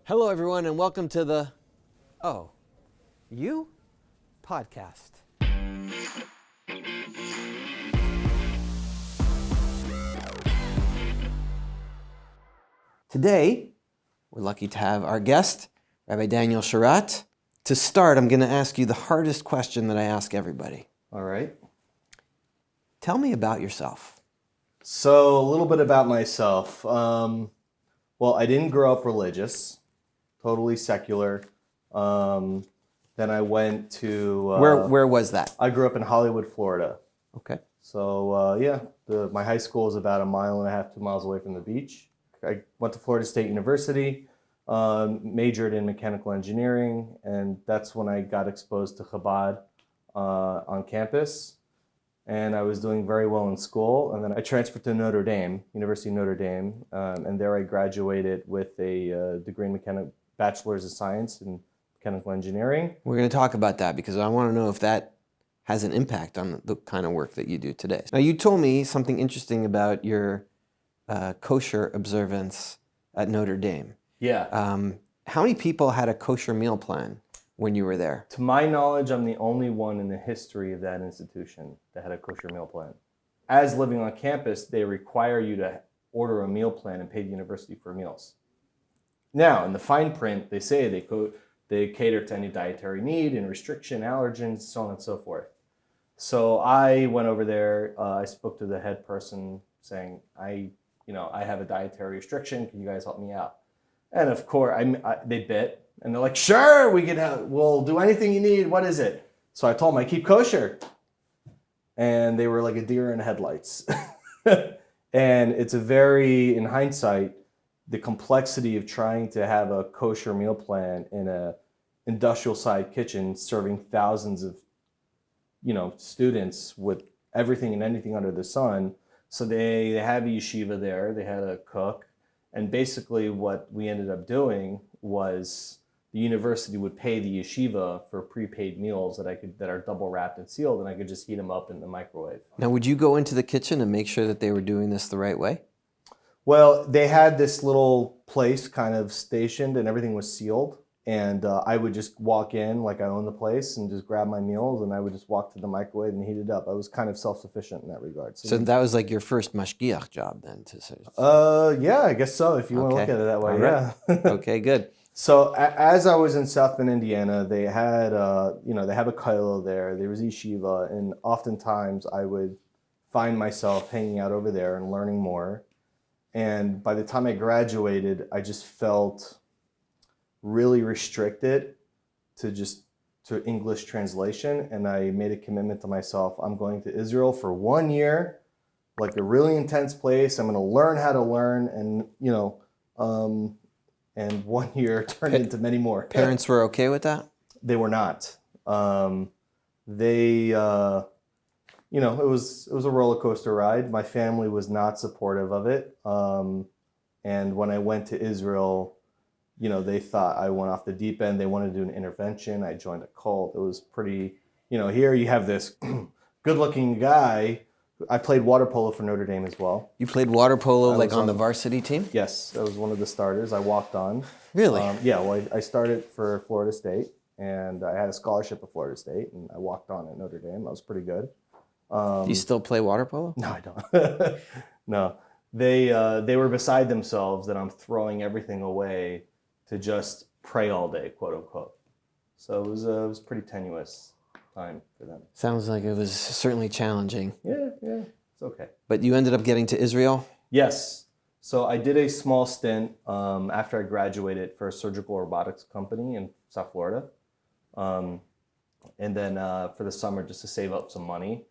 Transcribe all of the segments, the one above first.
Hello, everyone, and welcome to the OU podcast. Today, we're lucky to have our guest, Rabbi Daniel Sharratt. To start, I'm going to ask you the hardest question that I ask everybody. All right. Tell me about yourself. So a little bit about myself. Well, I didn't grow up religious, totally secular. Then I went to... Where was that? I grew up in Hollywood, Florida. Okay. So my high school is about 1.5 miles, 2 miles away from the beach. I went to Florida State University, majored in mechanical engineering, and that's when I got exposed to Chabad on campus. And I was doing very well in school, and then I transferred to Notre Dame, University of Notre Dame, and there I graduated with a degree in bachelor's of science in mechanical engineering. We're going to talk about that because I want to know if that has an impact on the kind of work that you do today. Now, you told me something interesting about your kosher observance at Notre Dame. Yeah. How many people had a kosher meal plan when you were there? To my knowledge, I'm the only one in the history of that institution that had a kosher meal plan. As living on campus, they require you to order a meal plan and pay the university for meals. Now, in the fine print, they say they cater to any dietary need and restriction, allergens, so on and so forth. So I went over there. I spoke to the head person saying, I have a dietary restriction. Can you guys help me out? And of course, they bit. And they're like, sure, we'll do anything you need. What is it? So I told them I keep kosher. And they were like a deer in headlights. And it's in hindsight, the complexity of trying to have a kosher meal plan in a industrial side kitchen serving thousands of, students with everything and anything under the sun. So they have a yeshiva there. They had a cook. And basically what we ended up doing was the university would pay the yeshiva for prepaid meals that are double wrapped and sealed, and I could just heat them up in the microwave. Now, would you go into the kitchen and make sure that they were doing this the right way? Well, they had this little place kind of stationed, and everything was sealed. And I would just walk in like I own the place and just grab my meals, and I would just walk to the microwave and heat it up. I was kind of self-sufficient in that regard. So that was like your first mashgiach job then? Yeah, I guess so, if you want to look at it that way, right. Yeah. Okay, good. So as I was in South Bend, Indiana, they had, they have a kollel there. There was yeshiva, and oftentimes I would find myself hanging out over there and learning more. And by the time I graduated, I just felt really restricted to English translation, and I made a commitment to myself. I'm going to Israel for 1 year, like a really intense place. I'm going to learn how to learn, and and 1 year turned into many more. Parents were okay with that? They were not. It was a roller coaster ride. My family was not supportive of it. And when I went to Israel, they thought I went off the deep end. They wanted to do an intervention. I joined a cult. It was pretty, here you have this good-looking guy. I played water polo for Notre Dame as well. You played water polo on the varsity team? Yes, I was one of the starters. I walked on. Really? I started for Florida State, and I had a scholarship at Florida State, and I walked on at Notre Dame. I was pretty good. Do you still play water polo? No, I don't. No. They were beside themselves that I'm throwing everything away to just pray all day, quote unquote. So it was pretty tenuous time for them. Sounds like it was certainly challenging. Yeah, it's okay. But you ended up getting to Israel? Yes. So I did a small stint after I graduated for a surgical robotics company in South Florida. And then for the summer, just to save up some money.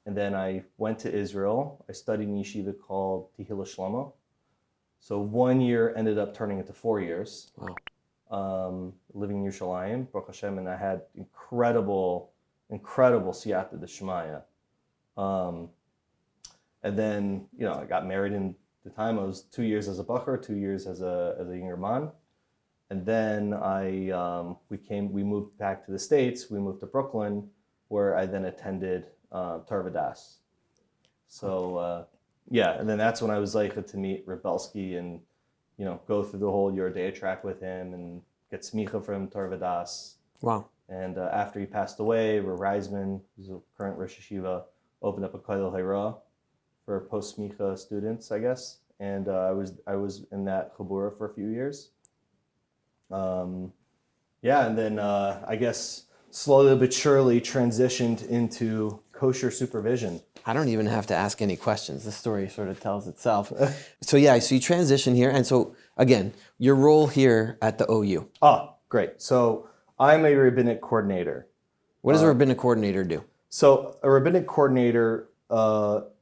And then I went to Israel. I studied in yeshiva called Tehillah Shlomo. So 1 year ended up turning into 4 years. Wow. Living in Yerushalayim, Baruch Hashem, and I had incredible siyata d'shmaya. And then, I got married in the time. I was 2 years as a bacher, 2 years as a younger man. And then we moved back to the States. We moved to Brooklyn, where I then attended Torah Vodaas. So, and then that's when I was like to meet Rebelsky and go through the whole Yordea track with him and get smicha from Torah Vadas. Wow. And after he passed away, Rav Reisman, who's a current Rosh Yeshiva, opened up a Kollel Hayra for post-smicha students, I guess. And I was in that chabura for a few years. And then I guess slowly but surely transitioned into kosher supervision. I don't even have to ask any questions. The story sort of tells itself. So you transition here. And so, again, your role here at the OU. Oh, great. So I'm a rabbinic coordinator. What does a rabbinic coordinator do? So a rabbinic coordinator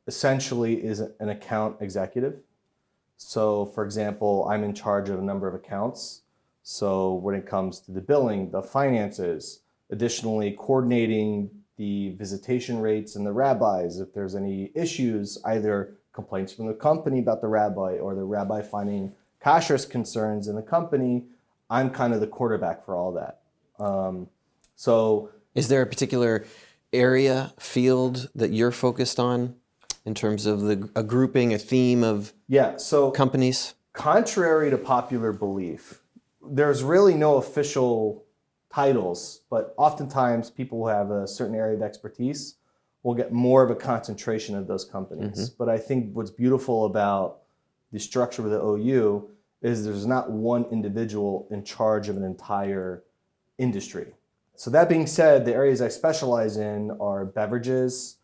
essentially is an account executive. So, for example, I'm in charge of a number of accounts. So when it comes to the billing, the finances, additionally coordinating the visitation rates and the rabbis, if there's any issues, either complaints from the company about the rabbi or the rabbi finding kashrus concerns in the company, I'm kind of the quarterback for all that. So is there a particular area, field that you're focused on in terms of a grouping, a theme of companies? Contrary to popular belief, there's really no official titles, but oftentimes people who have a certain area of expertise will get more of a concentration of those companies. Mm-hmm. But I think what's beautiful about the structure of the OU is there's not one individual in charge of an entire industry. So that being said, the areas I specialize in are beverages,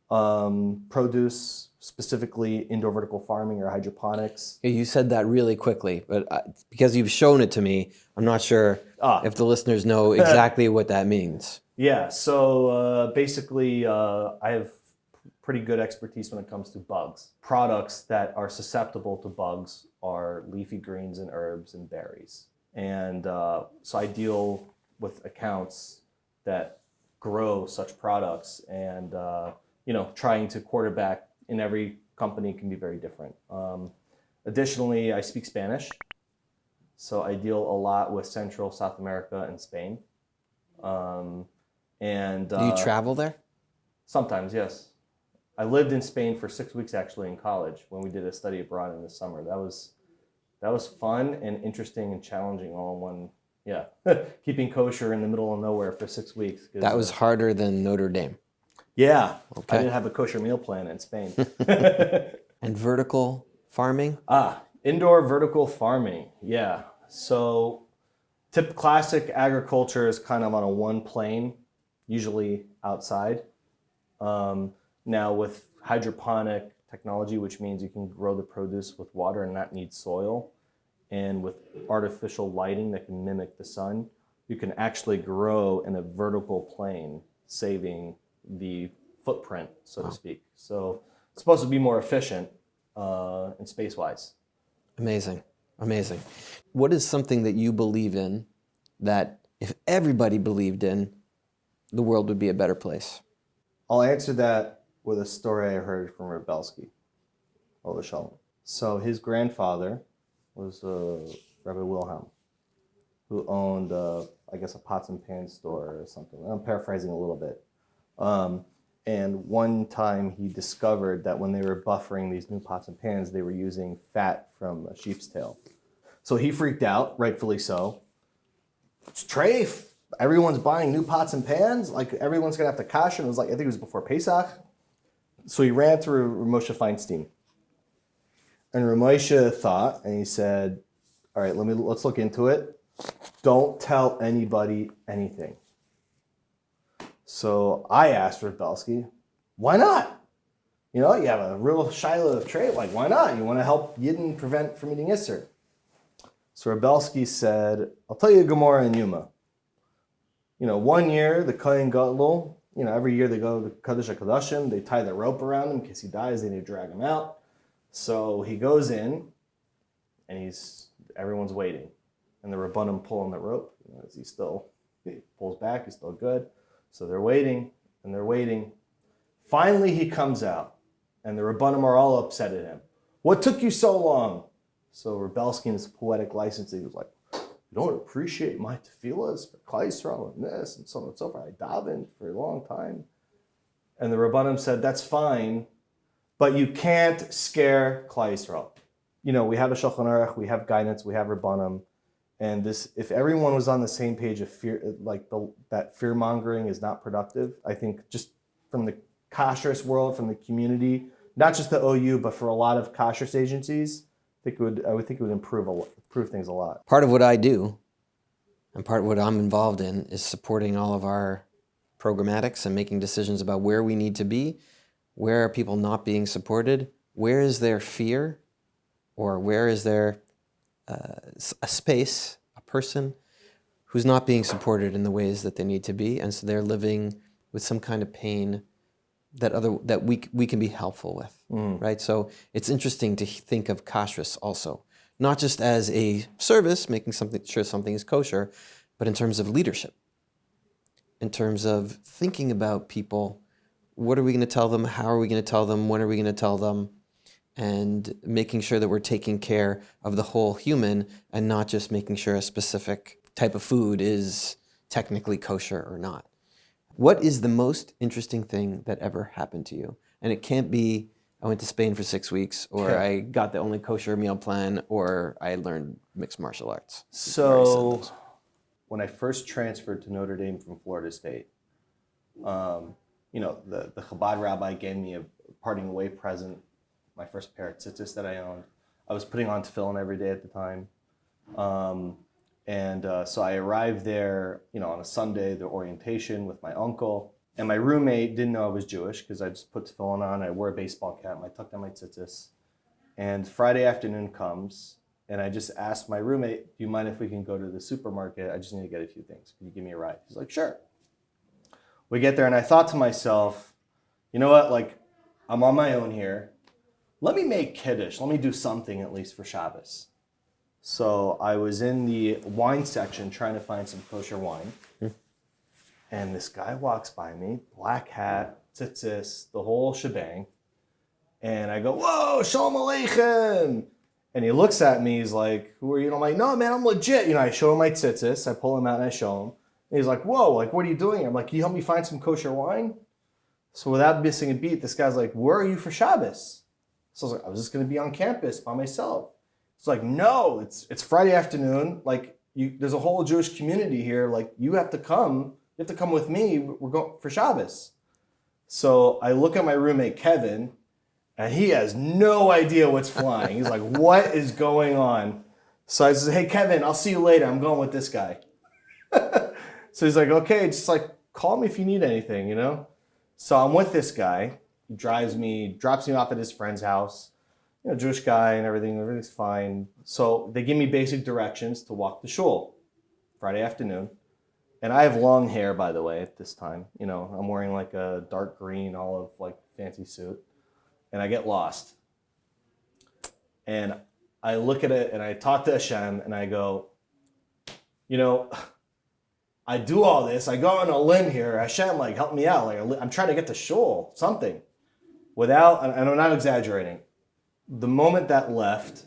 produce, specifically indoor vertical farming or hydroponics. You said that really quickly, but because you've shown it to me, I'm not sure if the listeners know exactly what that means. Yeah, so basically I have pretty good expertise when it comes to bugs. Products that are susceptible to bugs are leafy greens and herbs and berries. And so I deal with accounts that grow such products, and trying to quarterback in every company can be very different. Additionally, I speak Spanish, so I deal a lot with Central, South America, and Spain. Do you travel there? Sometimes, yes. I lived in Spain for 6 weeks actually in college when we did a study abroad in the summer. That was fun and interesting and challenging all in one. Yeah, keeping kosher in the middle of nowhere for 6 weeks. That was harder than Notre Dame. Yeah, okay. I didn't have a kosher meal plan in Spain. And vertical farming? Indoor vertical farming, yeah. So classic agriculture is kind of on a one plane, usually outside. Now with hydroponic technology, which means you can grow the produce with water and not need soil, and with artificial lighting that can mimic the sun, you can actually grow in a vertical plane, saving the footprint, so to speak. So it's supposed to be more efficient and space-wise. Amazing. What is something that you believe in that if everybody believed in, the world would be a better place? I'll answer that with a story I heard from Rabbi Belsky, Ola Shalom. So his grandfather was Rabbi Wilhelm, who owned, I guess, a pots and pans store or something. I'm paraphrasing a little bit. And one time he discovered that when they were buffering these new pots and pans, they were using fat from a sheep's tail. So he freaked out, rightfully so. It's treif. Everyone's buying new pots and pans. Like, everyone's going to have to kasher. And it was like, I think it was before Pesach. So he ran through Moshe Feinstein. And Ramosha thought, and he said, all right, let's look into it. Don't tell anybody anything. So I asked Rabbi Belsky, why not? You have a real shiloh of trade. Like, why not? You want to help Yidden prevent from eating Isser. So Rabbi Belsky said, I'll tell you a Gemara and Yuma. 1 year, the Kohen Gadol, every year they go to Kodesh HaKodashim, they tie the rope around him in case he dies, they need to drag him out. So he goes in, and everyone's waiting. And the Rabbanim pull on the rope. He pulls back, he's still good. So they're waiting, and they're waiting. Finally, he comes out, and the Rabbanim are all upset at him. What took you so long? So Rabbi Belsky, in his poetic license, he was like, you don't appreciate my tefillas for Klal Yisrael and this and so on and so forth. I davened for a long time. And the Rabbanim said, that's fine, but you can't scare Klal Yisrael. we have a Shulchan Aruch, we have guidance, we have Rabbanim, and this, if everyone was on the same page of fear, that fear mongering is not productive. I think just from the kashrus world, from the community, not just the OU, but for a lot of kashrus agencies, I would think it would improve things a lot. Part of what I do, and part of what I'm involved in, is supporting all of our programmatics and making decisions about where we need to be, where are people not being supported, where is there fear, or where is there a space, a person who's not being supported in the ways that they need to be, and so they're living with some kind of pain that we can be helpful with, right? So it's interesting to think of kashrus also, not just as a service, making sure something is kosher, but in terms of leadership, in terms of thinking about people. What are we going to tell them? How are we going to tell them? When are we going to tell them? And making sure that we're taking care of the whole human and not just making sure a specific type of food is technically kosher or not. What is the most interesting thing that ever happened to you? And it can't be, I went to Spain for 6 weeks, or I got the only kosher meal plan, or I learned mixed martial arts. So when I first transferred to Notre Dame from Florida State, the Chabad rabbi gave me a parting away present, my first pair of tzitzis that I owned. I was putting on tefillin every day at the time. So I arrived there, on a Sunday, the orientation with my uncle. And my roommate didn't know I was Jewish because I just put tefillin on. I wore a baseball cap. I tucked on my tzitzis. And Friday afternoon comes, and I just asked my roommate, do you mind if we can go to the supermarket? I just need to get a few things. Can you give me a ride? He's like, sure. We get there, and I thought to myself, you know what? I'm on my own here. Let me make Kiddush. Let me do something at least for Shabbos. So I was in the wine section trying to find some kosher wine. And this guy walks by me, black hat, tzitzis, the whole shebang. And I go, whoa, shalom aleichem. And he looks at me, he's like, who are you? And I'm like, no, man, I'm legit. I show him my tzitzis. I pull him out and I show him. And he's like, whoa, what are you doing? I'm like, can you help me find some kosher wine? So without missing a beat, this guy's like, where are you for Shabbos? So I was like, I was just going to be on campus by myself. It's like, no, it's Friday afternoon. There's a whole Jewish community here. You have to come. You have to come with me. We're going for Shabbos. So I look at my roommate, Kevin, and he has no idea what's flying. He's like, what is going on? So I said, hey, Kevin, I'll see you later. I'm going with this guy. So he's like, okay, just call me if you need anything, So I'm with this guy. He drops me off at his friend's house. Jewish guy and everything's fine. So they give me basic directions to walk to shul Friday afternoon. And I have long hair, by the way, at this time. I'm wearing a dark green olive fancy suit. And I get lost. And I look at it and I talk to Hashem and I go, I do all this. I go on a limb here. Hashem, help me out. I'm trying to get to shul, something. And I'm not exaggerating. The moment that left,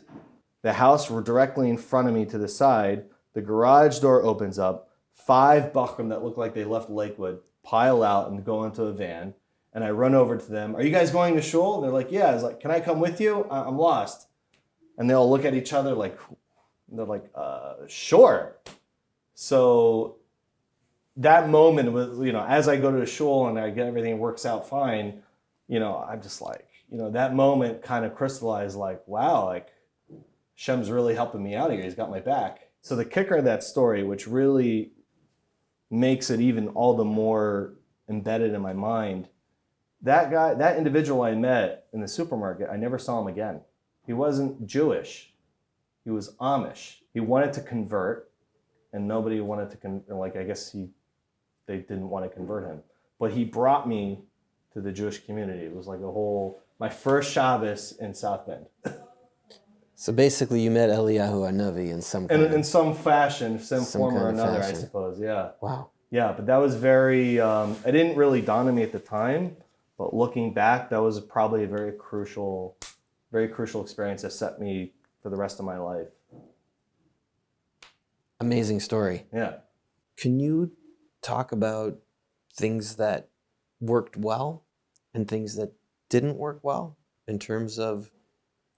the house were directly in front of me to the side. The garage door opens up. 5 Bachrim that look like they left Lakewood pile out and go into a van. And I run over to them. Are you guys going to shul? And they're like, yeah. I was like, can I come with you? I'm lost. And they all look at each other they're like, sure. So that moment was, as I go to the shul and I get everything works out fine, I'm just that moment kind of crystallized wow, Shem's really helping me out here. He's got my back. So the kicker of that story, which really makes it even all the more embedded in my mind, that individual I met in the supermarket, I never saw him again. He wasn't Jewish. He was Amish. He wanted to convert, and nobody wanted to they didn't want to convert him. But he brought me to the Jewish community. It was my first Shabbos in South Bend. So basically you met Eliyahu Hanavi in some fashion, some form or another, I suppose, yeah. Wow. Yeah, but that was very, it didn't really dawn on me at the time, but looking back, that was probably a very crucial experience that set me for the rest of my life. Amazing story. Yeah. Can you talk about things that worked well and things that didn't work well in terms of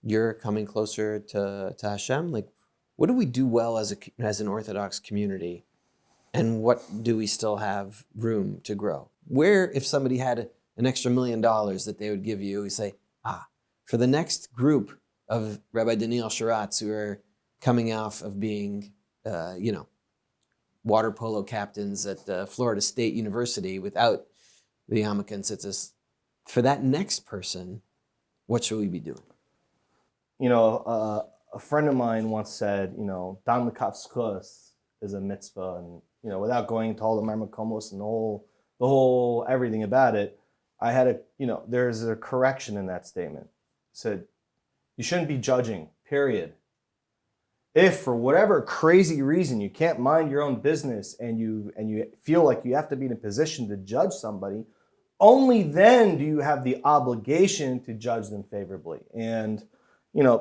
you're coming closer to Hashem? Like, what do we do well as an Orthodox community, and what do we still have room to grow? Where, if somebody had an extra $1 million that they would give you, we say, for the next group of Rabbi Daniel Sharratt who are coming off of being, water polo captains at Florida State University without the yarmulke and tzitzis, for that next person, what should we be doing? A friend of mine once said, Dan l'kaf zchus is a mitzvah, and without going into all the marmakomos and the whole everything about it, I had there's a correction in that statement. It said, you shouldn't be judging, period. If for whatever crazy reason you can't mind your own business and you feel like you have to be in a position to judge somebody, only then do you have the obligation to judge them favorably. And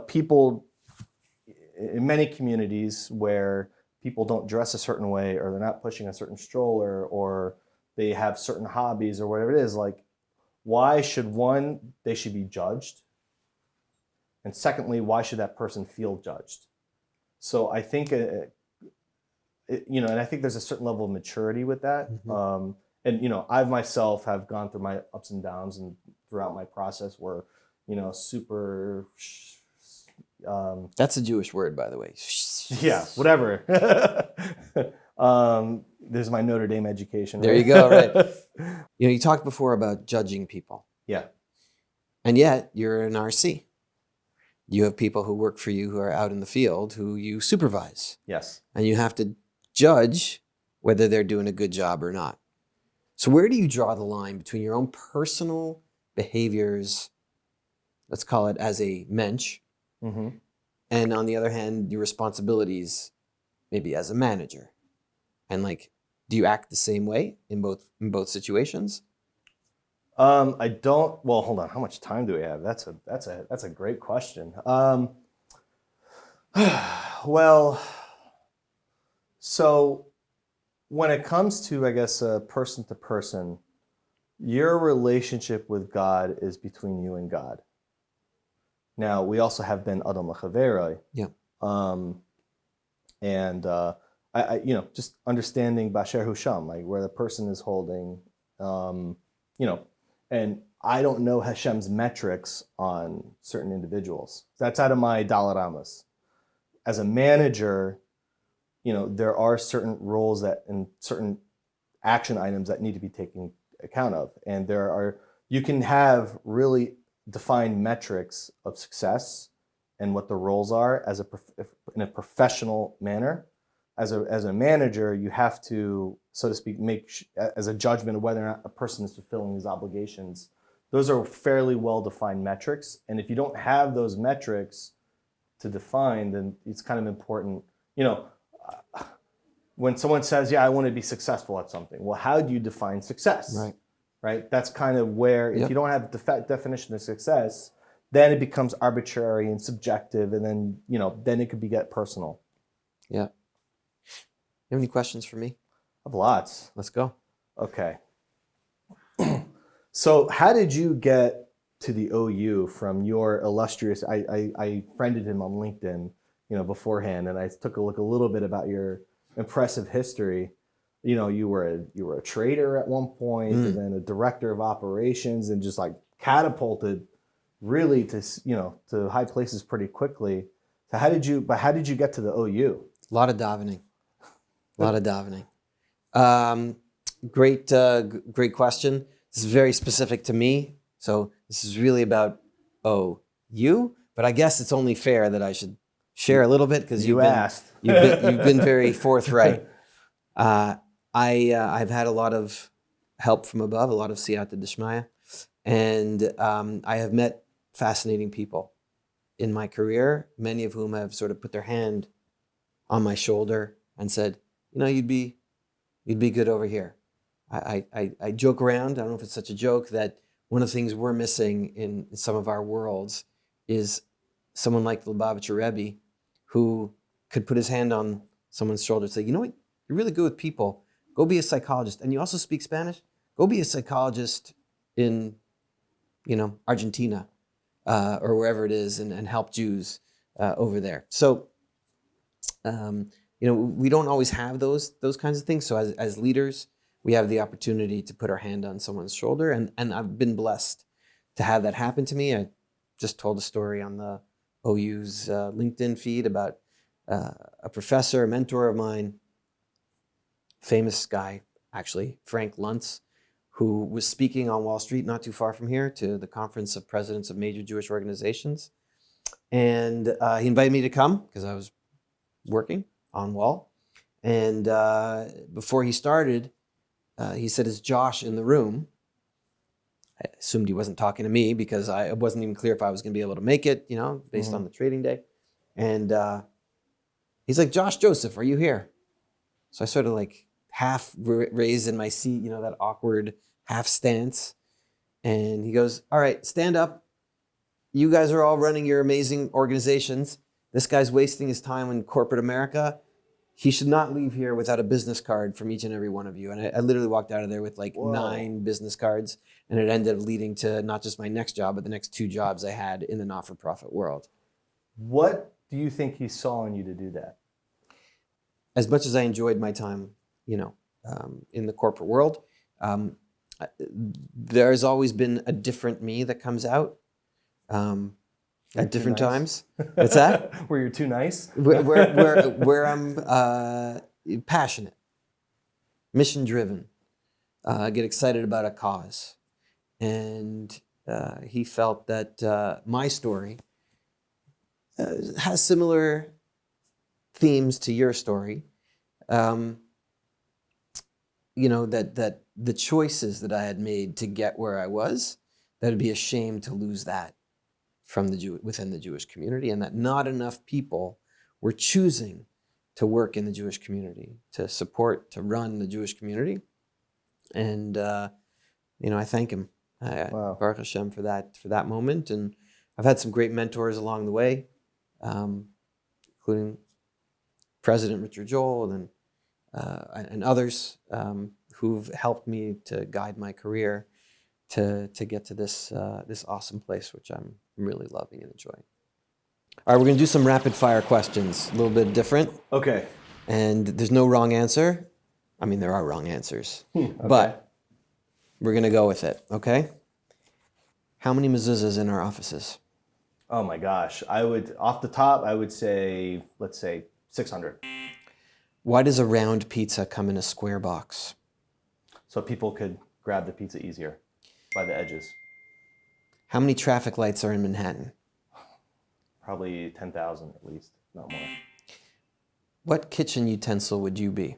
people in many communities where people don't dress a certain way, or they're not pushing a certain stroller, or they have certain hobbies or whatever it is, like, why should they should be judged? And secondly, why should that person feel judged? So I think, and I think there's a certain level of maturity with that. Mm-hmm. And I myself have gone through my ups and downs and throughout my process where, super. That's a Jewish word, by the way. Yeah, whatever. There's my Notre Dame education. Right? There you go, right. You talked before about judging people. Yeah. And yet, you're an RC. You have people who work for you who are out in the field who you supervise. Yes. And you have to judge whether they're doing a good job or not. So where do you draw the line between your own personal behaviors, let's call it as a mensch, mm-hmm. and on the other hand, your responsibilities maybe as a manager? And do you act the same way in both situations? I don't. Well, hold on. How much time do we have? That's a great question. Well, so when it comes to, I guess, person to person, your relationship with God is between you and God. Now, we also have Ben Adam L'Chaveroi. Yeah. And just understanding Basher Husham, like where the person is holding, and I don't know Hashem's metrics on certain individuals. That's out of my Dalaramas. As a manager, there are certain roles and certain action items that need to be taken account of. And you can have really defined metrics of success and what the roles are in a professional manner. As a manager, you have to, so to speak, make as a judgment of whether or not a person is fulfilling these obligations. Those are fairly well-defined metrics. And if you don't have those metrics to define, then it's kind of important. When someone says, yeah, I want to be successful at something. Well, how do you define success? Right? That's kind of where, if you don't have the definition of success, then it becomes arbitrary and subjective. And then it could get personal. Yeah. You have any questions for me? I have lots. Let's go. Okay. So how did you get to the OU from your illustrious, I friended him on LinkedIn, beforehand, and I took a look a little bit about your impressive history. You were a trader at one point, and then a director of operations, and just catapulted really to high places pretty quickly. So how did you get to the OU? A lot of davening. Great question. This is very specific to me. So this is really about OU, but I guess it's only fair that I should share a little bit because you've been very forthright. I've had a lot of help from above, a lot of siyata d'shmaya, and I have met fascinating people in my career, many of whom have sort of put their hand on my shoulder and said, you'd be good over here. I joke around, I don't know if it's such a joke, that one of the things we're missing in some of our worlds is someone like the Lubavitcher Rebbe who could put his hand on someone's shoulder and say, you know what, you're really good with people. Go be a psychologist. And you also speak Spanish? Go be a psychologist in, Argentina. or wherever it is and help Jews over there. So, we don't always have those kinds of things. So as leaders, we have the opportunity to put our hand on someone's shoulder. And I've been blessed to have that happen to me. I just told a story on the OU's LinkedIn feed about a professor, a mentor of mine, famous guy, actually, Frank Luntz, who was speaking on Wall Street, not too far from here, to the Conference of Presidents of Major Jewish Organizations. And he invited me to come because I was working on Wall. And before he started, he said, "Is Josh in the room?" I assumed he wasn't talking to me because it wasn't even clear if I was going to be able to make it, based on the trading day. And he's like, "Josh Joseph, are you here?" So I sort of like half raised in my seat, that awkward half stance. And he goes, "All right, stand up. You guys are all running your amazing organizations. This guy's wasting his time in corporate America. He should not leave here without a business card from each and every one of you." And I literally walked out of there with like Whoa. 9 business cards. And it ended up leading to not just my next job, but the next 2 jobs I had in the not-for-profit world. What do you think he saw in you to do that? As much as I enjoyed my time, in the corporate world, there's always been a different me that comes out at different times. What's that? Where you're too nice? Where I'm passionate, mission-driven, get excited about a cause. And he felt that my story has similar themes to your story. That the choices that I had made to get where I was, that it'd be a shame to lose that from within the Jewish community, and that not enough people were choosing to work in the Jewish community, to support, to run the Jewish community. And I thank him, Wow. Baruch Hashem, for that moment. And I've had some great mentors along the way, including President Richard Joel and others who've helped me to guide my career to get to this awesome place, which I'm really loving and enjoying. All right, we're going to do some rapid fire questions, a little bit different. Okay. And there's no wrong answer. I mean, there are wrong answers, Okay. but we're going to go with it, okay? How many mezuzahs in our offices? Oh my gosh. Off the top, I would say, let's say 600. Why does a round pizza come in a square box? So people could grab the pizza easier by the edges. How many traffic lights are in Manhattan? Probably 10,000 at least, not more. What kitchen utensil would you be?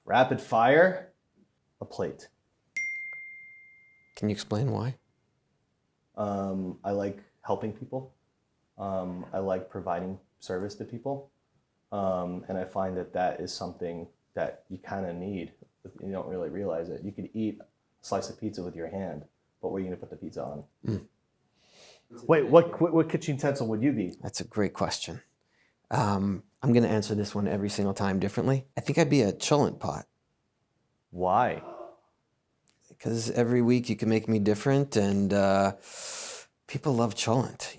Rapid fire, a plate. Can you explain why? I like helping people. I like providing service to people. And I find that is something that you kind of need. You don't really realize it. You could eat a slice of pizza with your hand, but where are you going to put the pizza on? Mm. Wait, what kitchen utensil would you be? That's a great question. I'm going to answer this one every single time differently. I think I'd be a cholent pot. Why? Because every week you can make me different, and people love cholent,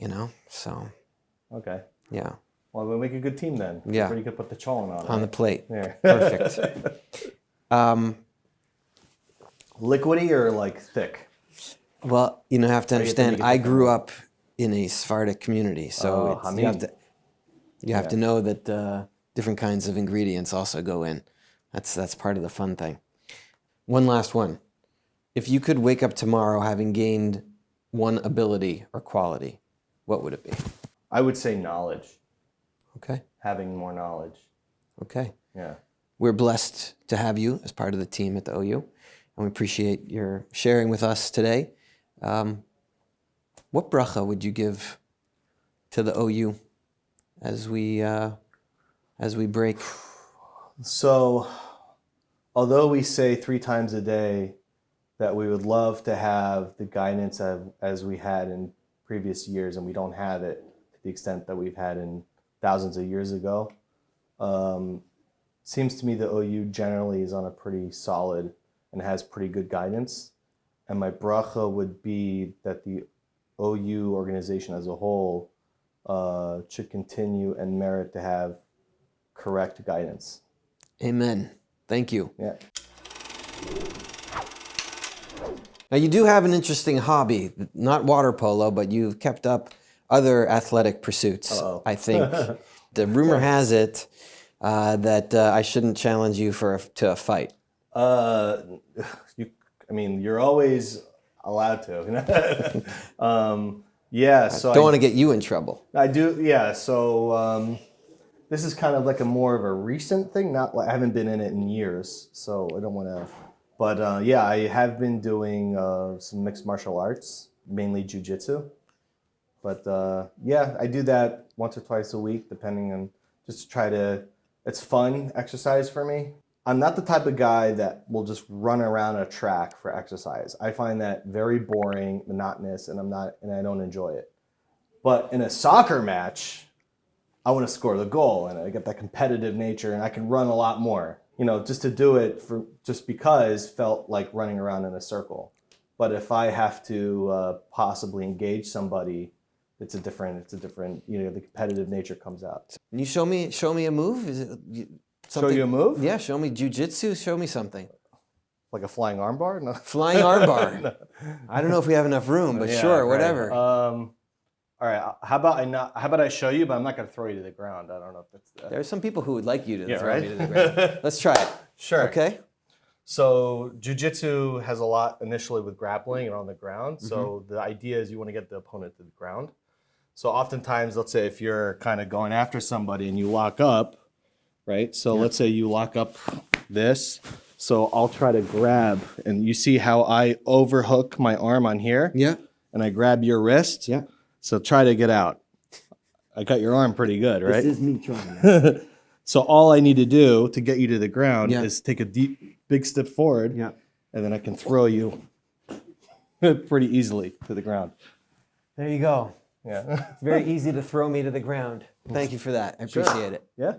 so. Okay. Yeah. Well, we'll make a good team then. Yeah. Where you could put the cholent on. On the plate. Yeah. Perfect. Liquidy or like thick? Well, you have to understand, I grew one. up in a Sephardic community, so you have to know that different kinds of ingredients also go in. That's part of the fun thing. One last one. If you could wake up tomorrow having gained one ability or quality, what would it be? I would say knowledge. Okay. Having more knowledge. Okay. Yeah. We're blessed to have you as part of the team at the OU, and we appreciate your sharing with us today. What bracha would you give to the OU as we break? So, although we say 3 times a day that we would love to have the guidance as we had in previous years, and we don't have it to the extent that we've had in thousands of years ago, seems to me the OU generally is on a pretty solid and has pretty good guidance. And my bracha would be that the OU organization as a whole should continue and merit to have correct guidance. Amen. Thank you. Yeah. Now, you do have an interesting hobby, not water polo, but you've kept up other athletic pursuits, I think. The rumor has it that I shouldn't challenge you to a fight. You're always allowed to. Yeah, so I don't want to get you in trouble. I do, yeah. So this is kind of like a more of a recent thing. Not like I haven't been in it in years, so I don't want to. But yeah, I have been doing some mixed martial arts, mainly jujitsu. But yeah, I do that once or twice a week, depending on just to try to. It's fun exercise for me. I'm not the type of guy that will just run around a track for exercise. I find that very boring, monotonous, and I don't enjoy it. But in a soccer match, I want to score the goal, and I get that competitive nature, and I can run a lot more. Just to do it just because felt like running around in a circle. But if I have to possibly engage somebody, it's a different. The competitive nature comes out. Can you show me a move? Is it something? Show you a move? Yeah, show me jujitsu. Show me something. Like a flying armbar? No. Flying armbar. No. I don't know if we have enough room, but yeah, sure, whatever. All right. How about I show you, but I'm not going to throw you to the ground. I don't know if that's. There are some people who would like you to throw me to the ground. Let's try it. Sure. Okay. So jiu-jitsu has a lot initially with grappling and on the ground. So the idea is you want to get the opponent to the ground. So oftentimes, let's say if you're kind of going after somebody and you lock up, right? So let's say you lock up this. So I'll try to grab, and you see how I overhook my arm on here? Yeah. And I grab your wrist? Yeah. So try to get out. I got your arm pretty good, right? This is me trying. So all I need to do to get you to the ground is take a big step forward, and then I can throw you pretty easily to the ground. There you go. Yeah. Very easy to throw me to the ground. Thank you for that. I appreciate it. Yeah.